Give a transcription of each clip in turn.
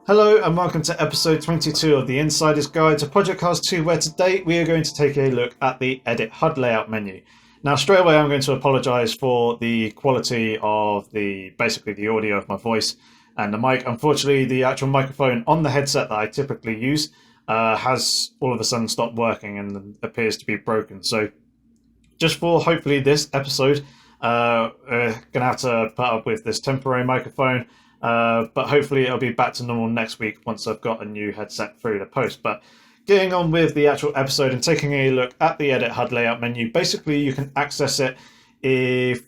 Hello and welcome to episode 22 of the Insider's Guide to Project Cars 2, where today we are going to take a look at the Edit HUD Layout menu. Now straight away I'm going to apologise for the quality of basically the audio of my voice and the mic. Unfortunately, the actual microphone on the headset that I typically use has all of a sudden stopped working and appears to be broken. So just for hopefully this episode, we're going to have to put up with this temporary microphone. But hopefully it'll be back to normal next week once I've got a new headset through the post. But getting on with the actual episode and taking a look at the Edit HUD Layout menu, basically you can access it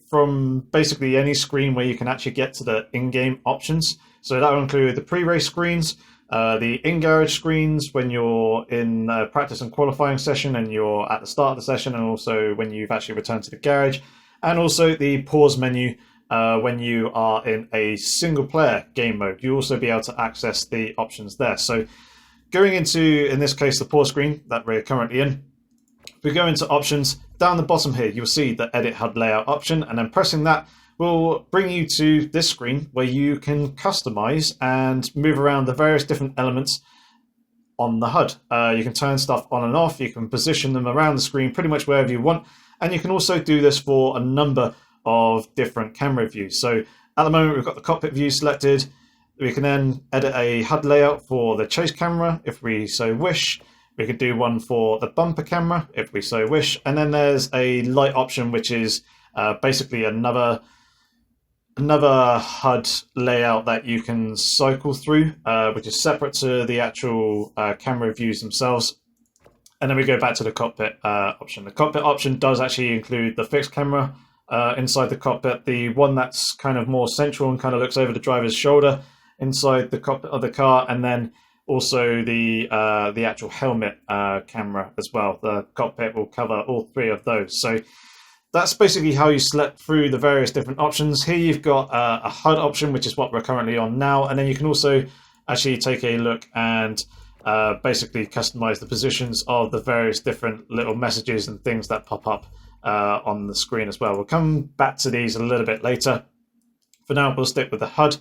from basically any screen where you can actually get to the in-game options. So that will include the pre-race screens, the in-garage screens when you're in a practice and qualifying session and you're at the start of the session, and also when you've actually returned to the garage, and also the pause menu when you are in a single player game mode. You'll also be able to access the options there. So going into, in this case, the pause screen that we're currently in, if we go into options, down the bottom here, you'll see the Edit HUD Layout option, and then pressing that will bring you to this screen where you can customize and move around the various different elements on the HUD. You can turn stuff on and off, you can position them around the screen pretty much wherever you want, and you can also do this for a number of different camera views. So at the moment we've got the cockpit view selected. We can then edit a HUD layout for the chase camera if we so wish. We could do one for the bumper camera if we so wish, and then there's a light option which is basically another HUD layout that you can cycle through, which is separate to the actual camera views themselves. And then we go back to the cockpit option. The cockpit option does actually include the fixed camera inside the cockpit, the one that's kind of more central and kind of looks over the driver's shoulder inside the cockpit of the car, and then also the actual helmet camera as well. The cockpit will cover all three of those. So that's basically how you select through the various different options. Here you've got a HUD option, which is what we're currently on now, and then you can also actually take a look and basically customize the positions of the various different little messages and things that pop up on the screen as well. We'll come back to these a little bit later. For now, we'll stick with the HUD.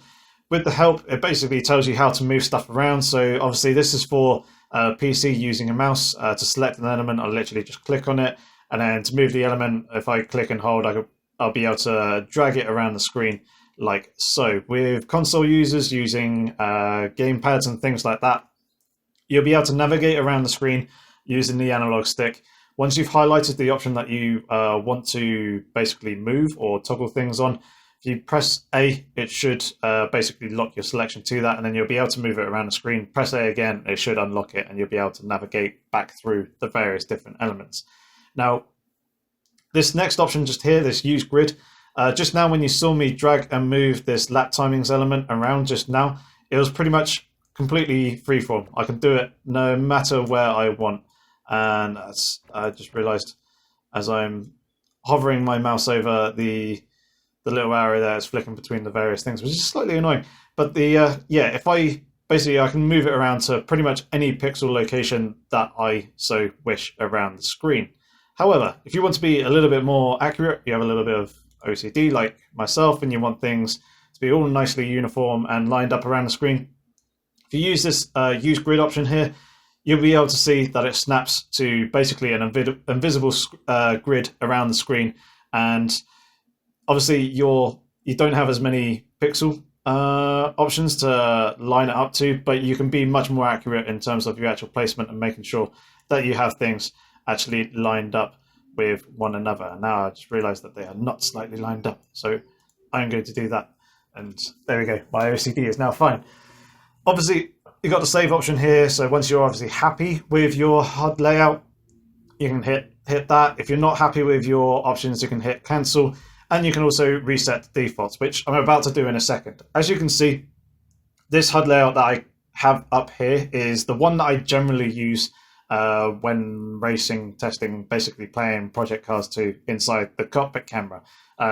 With the help, it basically tells you how to move stuff around. So obviously this is for PC using a mouse. To select an element, I'll literally just click on it, and then to move the element, if I click and hold, I'll be able to drag it around the screen like so. With console users using game pads and things like that, you'll be able to navigate around the screen using the analog stick. Once you've highlighted the option that you want to basically move or toggle things on, if you press A, it should basically lock your selection to that, and then you'll be able to move it around the screen. Press A again, it should unlock it, and you'll be able to navigate back through the various different elements. Now, this next option just here, this Use Grid, just now when you saw me drag and move this lap timings element around just now, it was pretty much completely freeform. I can do it no matter where I want. And I just realized as I'm hovering my mouse over the little arrow there, it's flicking between the various things, which is slightly annoying. But if I can move it around to pretty much any pixel location that I so wish around the screen. However, if you want to be a little bit more accurate, you have a little bit of OCD like myself, and you want things to be all nicely uniform and lined up around the screen, if you use this Use Grid option here, you'll be able to see that it snaps to basically an invisible grid around the screen, and obviously you don't have as many pixel options to line it up to, but you can be much more accurate in terms of your actual placement and making sure that you have things actually lined up with one another. And now I just realized that they are not slightly lined up, so I'm going to do that, and there we go, my OCD is now fine. Obviously you've got the save option here, so once you're obviously happy with your HUD layout, you can hit that. If you're not happy with your options, you can hit cancel, and you can also reset the defaults, which I'm about to do in a second. As you can see, this HUD layout that I have up here is the one that I generally use when racing, testing, basically playing Project Cars 2 inside the cockpit camera.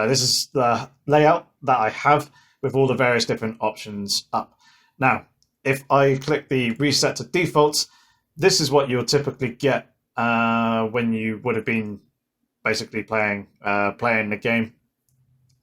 This is the layout that I have with all the various different options up. Now, if I click the reset to defaults, this is what you'll typically get when you would have been basically playing the game.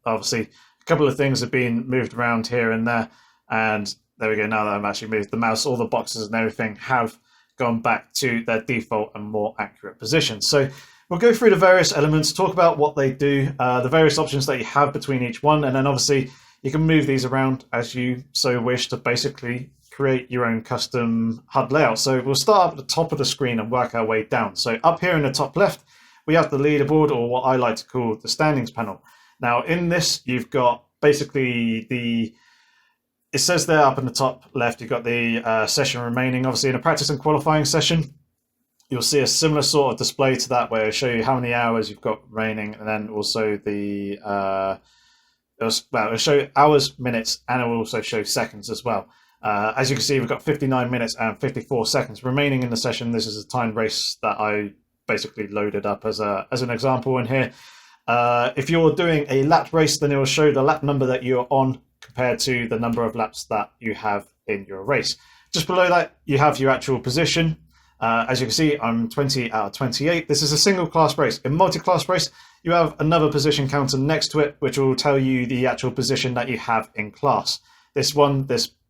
Obviously, a couple of things have been moved around here and there, and there we go. Now that I'm actually moved the mouse, all the boxes and everything have gone back to their default and more accurate position. So we'll go through the various elements, talk about what they do, the various options that you have between each one, and then obviously you can move these around as you so wish to basically create your own custom HUD layout. So we'll start up at the top of the screen and work our way down. So up here in the top left, we have the leaderboard, or what I like to call the standings panel. Now in this, you've got basically it says there up in the top left, you've got the session remaining. Obviously in a practice and qualifying session, you'll see a similar sort of display to that where it'll show you how many hours you've got remaining, and then also the it'll show hours, minutes, and it will also show seconds as well. As you can see, we've got 59 minutes and 54 seconds remaining in the session. This is a timed race that I basically loaded up as an example in here. If you're doing a lap race, then it will show the lap number that you're on compared to the number of laps that you have in your race. Just below that, you have your actual position. As you can see, I'm 20 out of 28. This is a single class race. In multi-class race, you have another position counter next to it, which will tell you the actual position that you have in class. This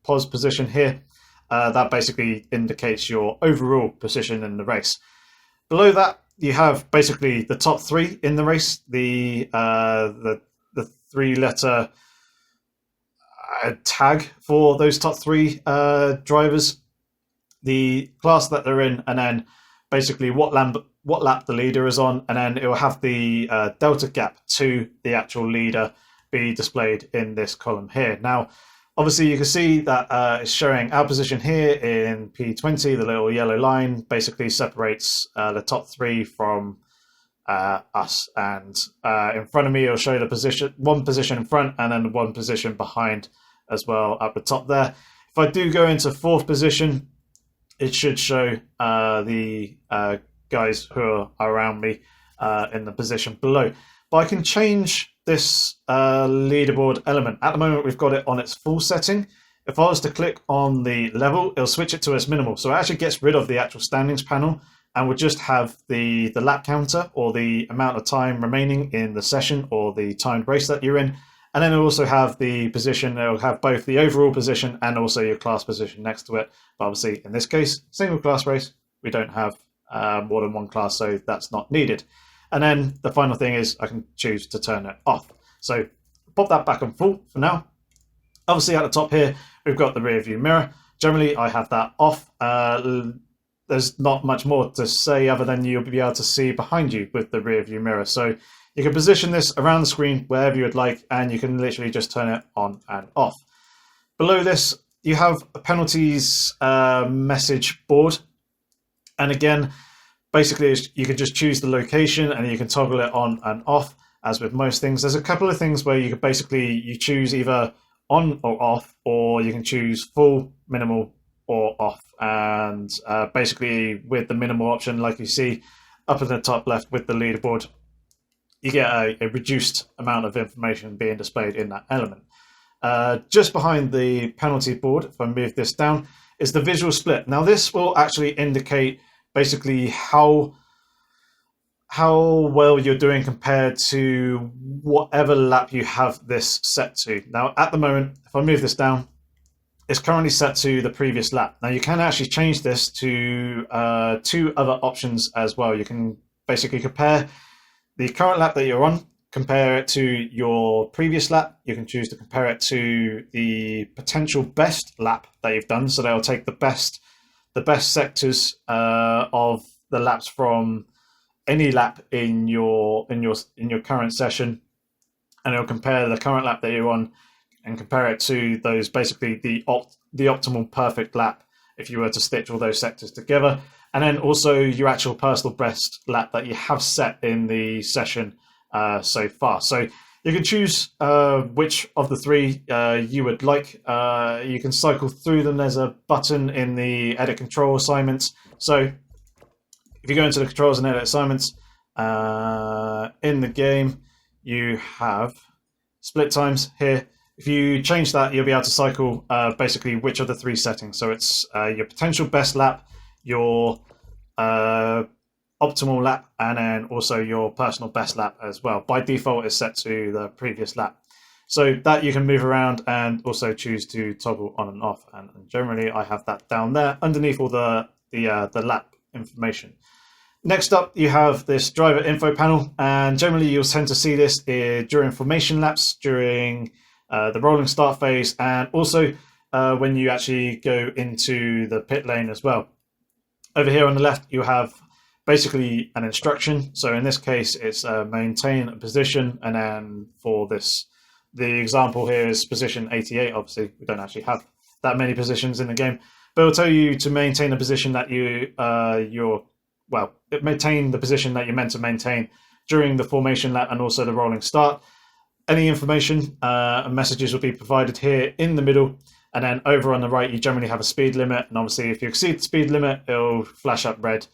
pos position here, that basically indicates your overall position in the race. Below that, you have basically the top three in the race, the three-letter tag for those top three drivers, the class that they're in, and then basically what lap the leader is on, and then it will have the delta gap to the actual leader be displayed in this column here. Now, obviously, you can see that it's showing our position here in P20. The little yellow line basically separates the top three from us, and in front of me, it'll show the one position in front and then one position behind as well up the top there. If I do go into fourth position, it should show the guys who are around me in the position below. But I can change this leaderboard element. At the moment, we've got it on its full setting. If I was to click on the level, it'll switch it to its minimal. So it actually gets rid of the actual standings panel and we'll just have the lap counter, or the amount of time remaining in the session or the timed race that you're in. And then it'll also have the position. It'll have both the overall position and also your class position next to it. But obviously, in this case, single class race, we don't have more than one class, so that's not needed. And then the final thing is I can choose to turn it off. So pop that back on full for now. Obviously at the top here, we've got the rear view mirror. Generally, I have that off. There's not much more to say other than you'll be able to see behind you with the rear view mirror. So you can position this around the screen wherever you would like, and you can literally just turn it on and off. Below this, you have a penalties message board. And again, basically, you can just choose the location and you can toggle it on and off, as with most things. There's a couple of things where you could you choose either on or off, or you can choose full, minimal, or off. And basically, with the minimal option, like you see up in the top left with the leaderboard, you get a reduced amount of information being displayed in that element. Just behind the penalty board, if I move this down, is the visual split. Now, this will actually indicate basically how well you're doing compared to whatever lap you have this set to. Now, at the moment, if I move this down, it's currently set to the previous lap. Now, you can actually change this to two other options as well. You can basically compare the current lap that you're on, compare it to your previous lap. You can choose to compare it to the potential best lap that you've done. So they'll take the best sectors of the laps from any lap in your current session, and it'll compare the current lap that you're on and compare it to those, basically the optimal perfect lap if you were to stitch all those sectors together, and then also your actual personal best lap that you have set in the session so far. So you can choose which of the three you would like. You can cycle through them. There's a button in the edit control assignments. So if you go into the controls and edit assignments, in the game, you have split times here. If you change that, you'll be able to cycle basically which of the three settings. So it's your potential best lap, your optimal lap, and then also your personal best lap as well. By default, it's set to the previous lap. So that you can move around and also choose to toggle on and off. And generally, I have that down there underneath all the lap information. Next up, you have this driver info panel, and generally you'll tend to see this during formation laps, during the rolling start phase, and also when you actually go into the pit lane as well. Over here on the left, you have basically an instruction. So in this case, it's maintain a position, and then for this, the example here is position 88. Obviously, we don't actually have that many positions in the game, but it'll tell you to maintain a position that maintain the position that you're meant to maintain during the formation lap and also the rolling start. Any information and messages will be provided here in the middle, and then over on the right, you generally have a speed limit. And obviously, if you exceed the speed limit, it'll flash up red,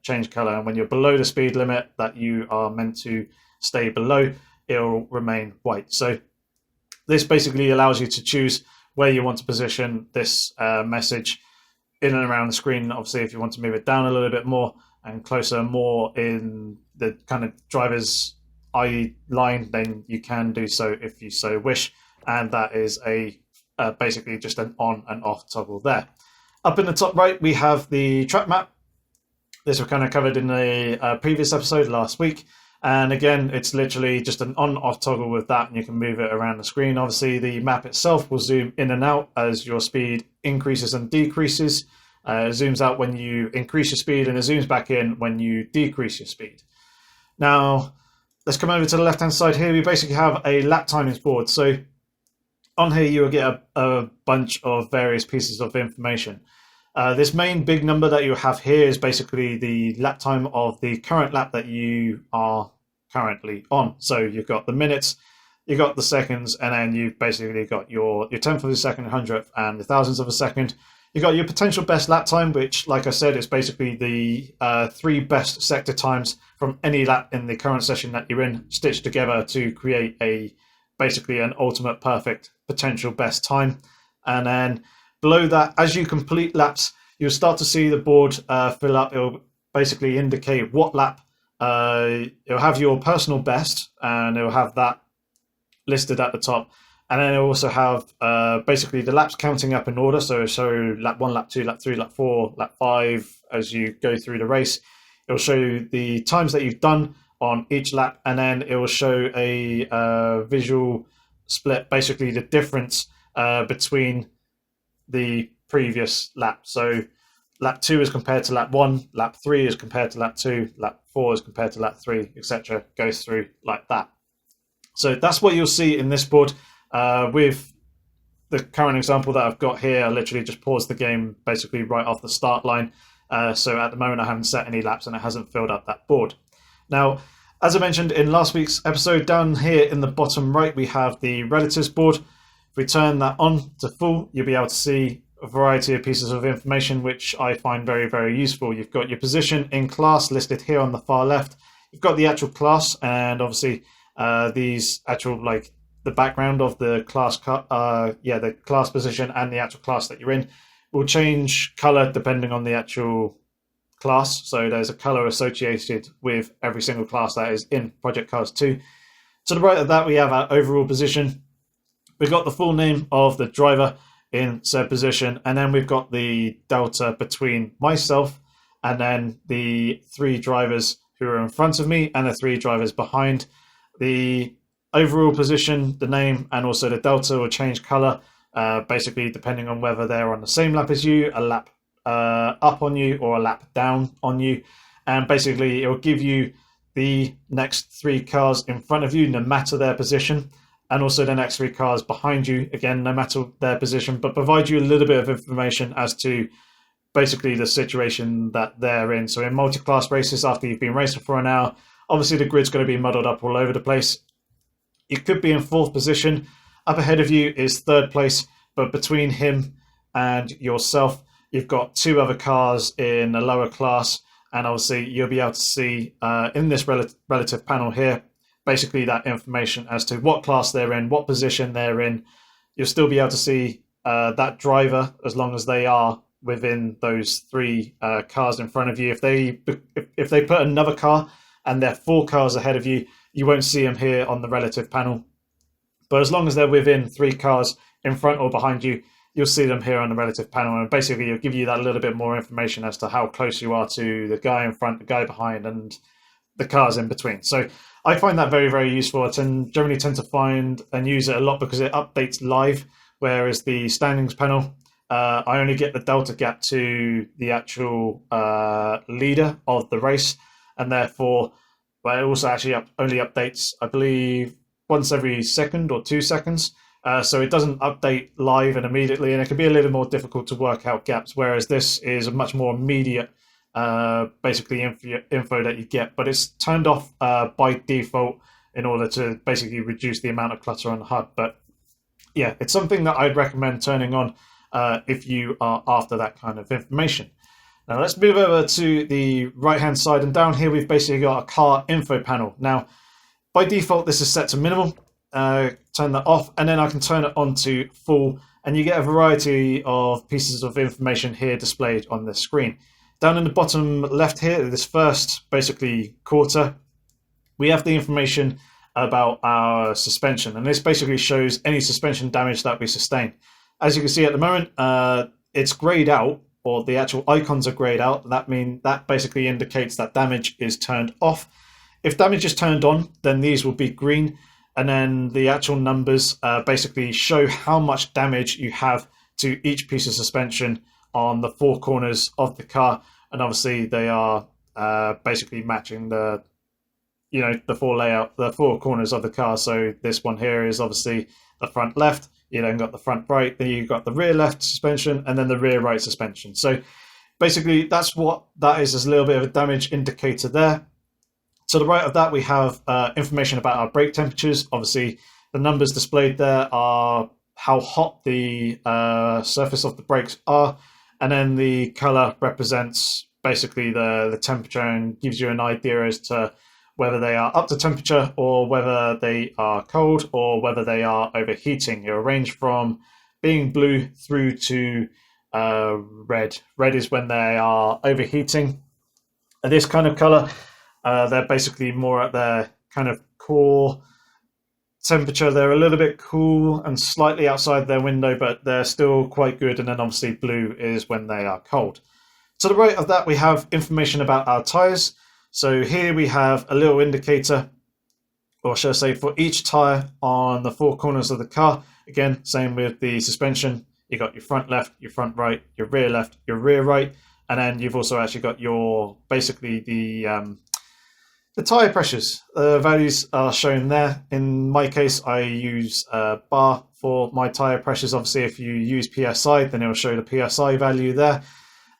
change color. And when you're below the speed limit that you are meant to stay below, it'll remain white. So this basically allows you to choose where you want to position this message in and around the screen. Obviously, if you want to move it down a little bit more and closer, more in the kind of driver's eye line, then you can do so if you so wish. And that is basically just an on and off toggle there. Up in the top right, we have the track map. This was kind of covered in the previous episode last week. And again, it's literally just an on-off toggle with that, and you can move it around the screen. Obviously, the map itself will zoom in and out as your speed increases and decreases. It zooms out when you increase your speed, and it zooms back in when you decrease your speed. Now, let's come over to the left-hand side here. We basically have a lap timings board. So on here, you will get a bunch of various pieces of information. This main big number that you have here is basically the lap time of the current lap that you are currently on. So you've got the minutes, you've got the seconds, and then you've basically got your tenth of a second, hundredth, and the thousandth of a second. You've got your potential best lap time, which, like I said, is basically the 3 best sector times from any lap in the current session that you're in, stitched together to create basically an ultimate perfect potential best time. And then below that, as you complete laps, you'll start to see the board fill up. It'll basically indicate what lap. It'll have your personal best, and it'll have that listed at the top. And then it'll also have basically the laps counting up in order. So lap 1, lap 2, lap 3, lap 4, lap 5 as you go through the race. It'll show you the times that you've done on each lap, and then it will show a visual split, basically the difference between the previous lap. So lap 2 is compared to lap 1, lap 3 is compared to lap 2, lap 4 is compared to lap 3, etc. Goes through like that. So that's what you'll see in this board. With the current example that I've got here, I literally just paused the game basically right off the start line. So at the moment I haven't set any laps and it hasn't filled up that board. Now, as I mentioned in last week's episode, down here in the bottom right we have the relatives board. If we turn that on to full, you'll be able to see a variety of pieces of information which I find very, very useful. You've got your position in class listed here on the far left. You've got the actual class, and obviously these actual, like, the background of the class, the class position and the actual class that you're in will change color depending on the actual class. So there's a color associated with every single class that is in Project Cars 2. To the right of that, we have our overall position. We've got the full name of the driver in said position, and then we've got the delta between myself and then the 3 drivers who are in front of me and the 3 drivers behind. The overall position, the name, and also the delta will change color, basically depending on whether they're on the same lap as you, a lap up on you, or a lap down on you. And basically it will give you the next 3 cars in front of you, no matter their position, and also the next 3 cars behind you, again, no matter their position, but provide you a little bit of information as to basically the situation that they're in. So in multi-class races, after you've been racing for an hour, obviously the grid's going to be muddled up all over the place. You could be in 4th position. Up ahead of you is 3rd place, but between him and yourself, you've got 2 other cars in a lower class, and obviously you'll be able to see in this relative panel here, basically that information as to what class they're in, what position they're in. You'll still be able to see that driver as long as they are within those 3 cars in front of you. If they put another car and they're 4 cars ahead of you, you won't see them here on the relative panel. But as long as they're within 3 cars in front or behind you, you'll see them here on the relative panel, and basically it'll give you that little bit more information as to how close you are to the guy in front, the guy behind, and the cars in between. So I find that very, very useful. I generally tend to find and use it a lot because it updates live, whereas the standings panel, I only get the delta gap to the actual leader of the race, and therefore, but it also actually only updates, I believe, once every second or 2 seconds. So it doesn't update live and immediately, and it can be a little more difficult to work out gaps, whereas this is a much more immediate basically info that you get, but it's turned off by default in order to basically reduce the amount of clutter on the HUD. But yeah, it's something that I'd recommend turning on if you are after that kind of information. Now let's move over to the right hand side, and down here we've basically got a car info panel. Now by default this is set to minimal. Turn that off, and then I can turn it on to full, and you get a variety of pieces of information here displayed on the screen. Down in the bottom left here, this first basically quarter, we have the information about our suspension, and this basically shows any suspension damage that we sustain. As you can see at the moment, it's grayed out, or the actual icons are grayed out. That basically indicates that damage is turned off. If damage is turned on, then these will be green, and then the actual numbers basically show how much damage you have to each piece of suspension on the 4 corners of the car, and obviously they are basically matching the 4 layout, the 4 corners of the car. So this one here is obviously the front left, you then got the front right, then you've got the rear left suspension, and then the rear right suspension. So basically that's what that is a little bit of a damage indicator there. To the right of that, we have information about our brake temperatures. Obviously, the numbers displayed there are how hot the surface of the brakes are, and then the color represents basically the temperature and gives you an idea as to whether they are up to temperature or whether they are cold or whether they are overheating. It'll range from being blue through to red. Red is when they are overheating. And this kind of color, they're basically more at their kind of core temperature. They're a little bit cool and slightly outside their window, but they're still quite good. And then obviously blue is when they are cold. To the right of that, we have information about our tires. So here we have a little indicator, or should I say, for each tire on the 4 corners of the car. Again, same with the suspension. You got your front left, your front right, your rear left, your rear right, and then you've also actually got your basically the tire pressures. Values are shown there. In my case, I use bar for my tire pressures. Obviously, if you use PSI, then it will show the PSI value there.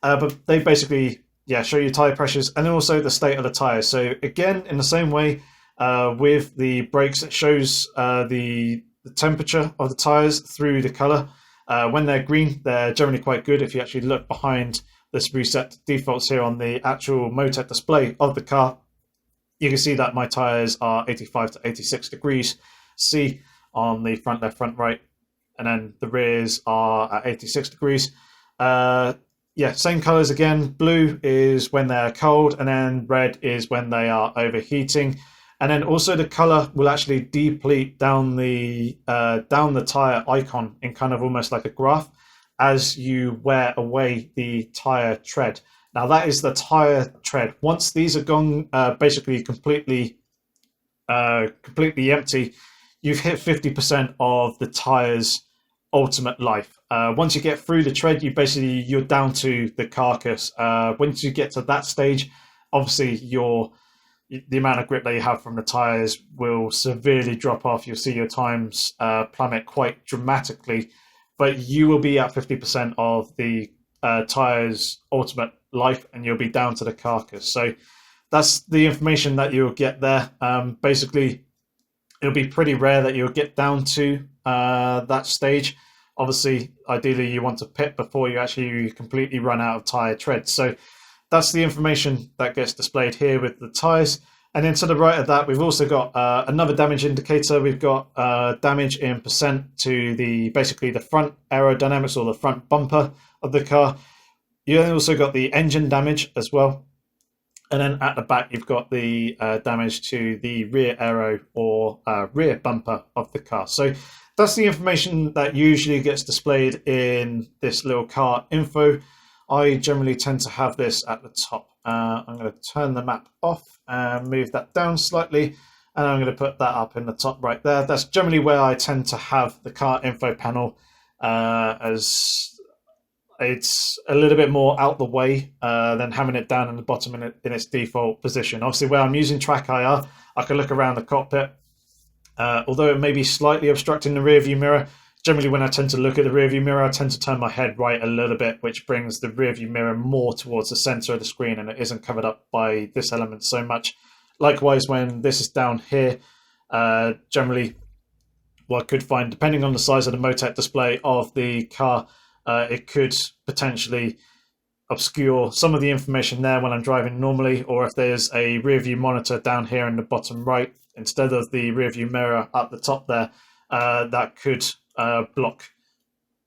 But they basically, show you tire pressures and then also the state of the tires. So again, in the same way with the brakes, it shows the temperature of the tires through the color. When they're green, they're generally quite good. If you actually look behind this reset defaults here on the actual Motec display of the car, you can see that my tires are 85 to 86 degrees C on the front left, front right, and then the rears are at 86 degrees. Same colors again. Blue is when they're cold, and then red is when they are overheating. And then also the color will actually deplete down the tire icon in kind of almost like a graph as you wear away the tire tread. Now that is the tire tread. Once these are gone, basically completely empty, you've hit 50% of the tire's ultimate life. Once you get through the tread, you're down to the carcass. Once you get to that stage, obviously the amount of grip that you have from the tires will severely drop off. You'll see your times plummet quite dramatically, but you will be at 50% of the tire's ultimate life, and you'll be down to the carcass. So that's the information that you'll get there. Basically, it'll be pretty rare that you'll get down to that stage. Obviously, ideally, you want to pit before you actually completely run out of tire tread. So that's the information that gets displayed here with the tires. And then to the right of that, we've also got another damage indicator. We've got damage in percent to basically the front aerodynamics or the front bumper of the car. You then also got the engine damage as well. And then at the back, you've got the damage to the rear aero or rear bumper of the car. So that's the information that usually gets displayed in this little car info. I generally tend to have this at the top. I'm going to turn the map off and move that down slightly. And I'm going to put that up in the top right there. That's generally where I tend to have the car info panel, as it's a little bit more out the way than having it down in the bottom in its default position. Obviously, where I'm using track IR, I can look around the cockpit. Although it may be slightly obstructing the rear view mirror, generally when I tend to look at the rear view mirror, I tend to turn my head right a little bit, which brings the rear view mirror more towards the center of the screen, and it isn't covered up by this element so much. Likewise, when this is down here, generally what I could find, depending on the size of the MOTEC display of the car, it could potentially obscure some of the information there when I'm driving normally, or if there's a rear view monitor down here in the bottom right, instead of the rear view mirror up the top there, that could block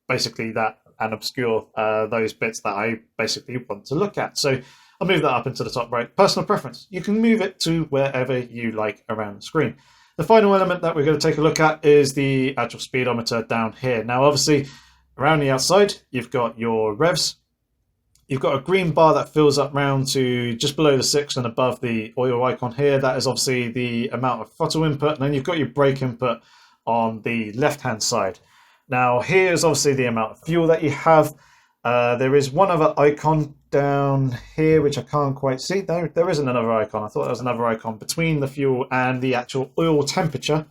basically that and obscure those bits that I basically want to look at. So I'll move that up into the top right. Personal preference. You can move it to wherever you like around the screen. The final element that we're going to take a look at is the actual speedometer down here. Now, obviously, around the outside, you've got your revs. You've got a green bar that fills up round to just below the 6 and above the oil icon here. That is obviously the amount of throttle input. And then you've got your brake input on the left-hand side. Now, here's obviously the amount of fuel that you have. There is one other icon down here, which I can't quite see. There isn't another icon. I thought there was another icon between the fuel and the actual oil temperature.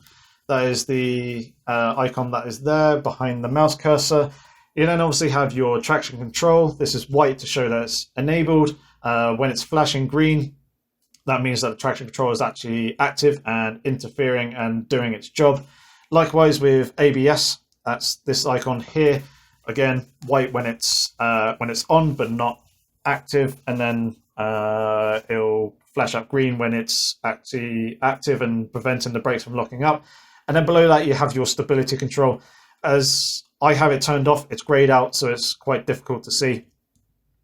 That is the icon that is there behind the mouse cursor. You then obviously have your traction control. This is white to show that it's enabled. When it's flashing green, that means that the traction control is actually active and interfering and doing its job. Likewise with ABS, that's this icon here. Again, white when it's on but not active, and then it'll flash up green when it's actually active and preventing the brakes from locking up. And then below that you have your stability control. As I have it turned off, it's grayed out, so it's quite difficult to see.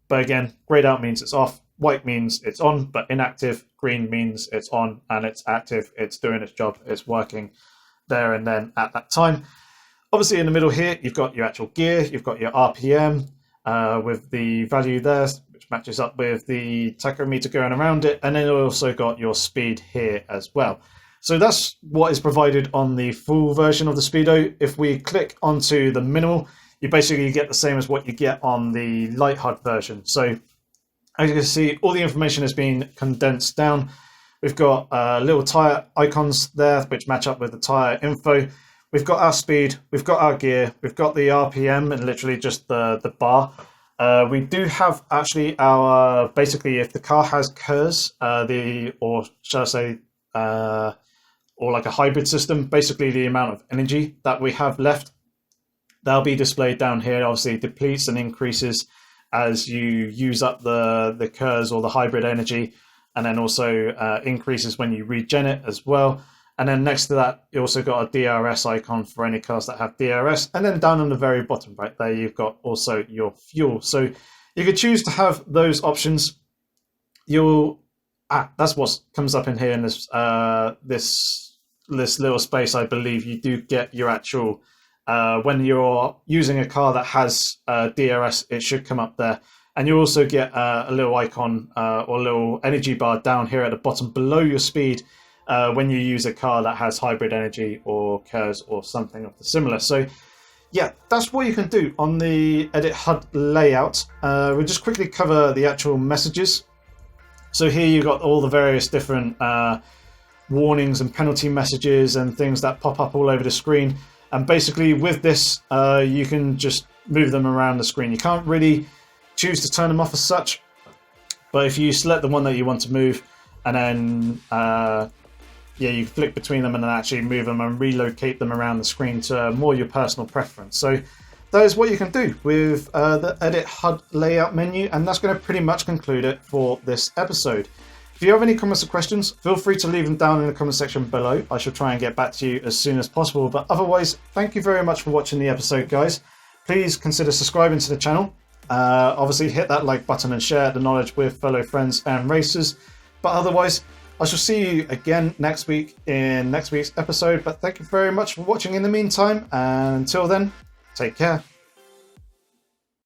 But again, grayed out means it's off, white means it's on, but inactive, green means it's on and it's active, it's doing its job, it's working there and then at that time. Obviously in the middle here, you've got your actual gear, you've got your RPM with the value there, which matches up with the tachometer going around it, and then you've also got your speed here as well. So that's what is provided on the full version of the Speedo. If we click onto the minimal, you basically get the same as what you get on the light HUD version. So as you can see, all the information has been condensed down. We've got little tire icons there, which match up with the tire info. We've got our speed, we've got our gear, we've got the RPM and literally just the bar. We do have actually our, basically if the car has KERS, or shall I say, or like a hybrid system, basically the amount of energy that we have left, that'll be displayed down here. Obviously it depletes and increases as you use up the KERS or the hybrid energy, and then also increases when you regen it as well. And then next to that, you also got a DRS icon for any cars that have DRS. And then down on the very bottom right there, you've got also your fuel. So you could choose to have those options. That's what comes up in here in this this little space. I believe you do get your actual, when you're using a car that has DRS, it should come up there. And you also get a little icon or a little energy bar down here at the bottom below your speed, when you use a car that has hybrid energy or KERS or something of the similar. So yeah, that's what you can do on the Edit HUD layout. We'll just quickly cover the actual messages. So here you've got all the various different warnings and penalty messages and things that pop up all over the screen. And basically with this, you can just move them around the screen. You can't really choose to turn them off as such, but if you select the one that you want to move and then you flick between them and then actually move them and relocate them around the screen to more your personal preference. So that is what you can do with the Edit HUD layout menu, and that's going to pretty much conclude it for this episode. If you have any comments or questions, feel free to leave them down in the comment section below. I shall try and get back to you as soon as possible. But otherwise, thank you very much for watching the episode, guys. Please consider subscribing to the channel. Obviously, hit that like button and share the knowledge with fellow friends and racers. But otherwise, I shall see you again next week in next week's episode. But thank you very much for watching in the meantime. And until then, take care.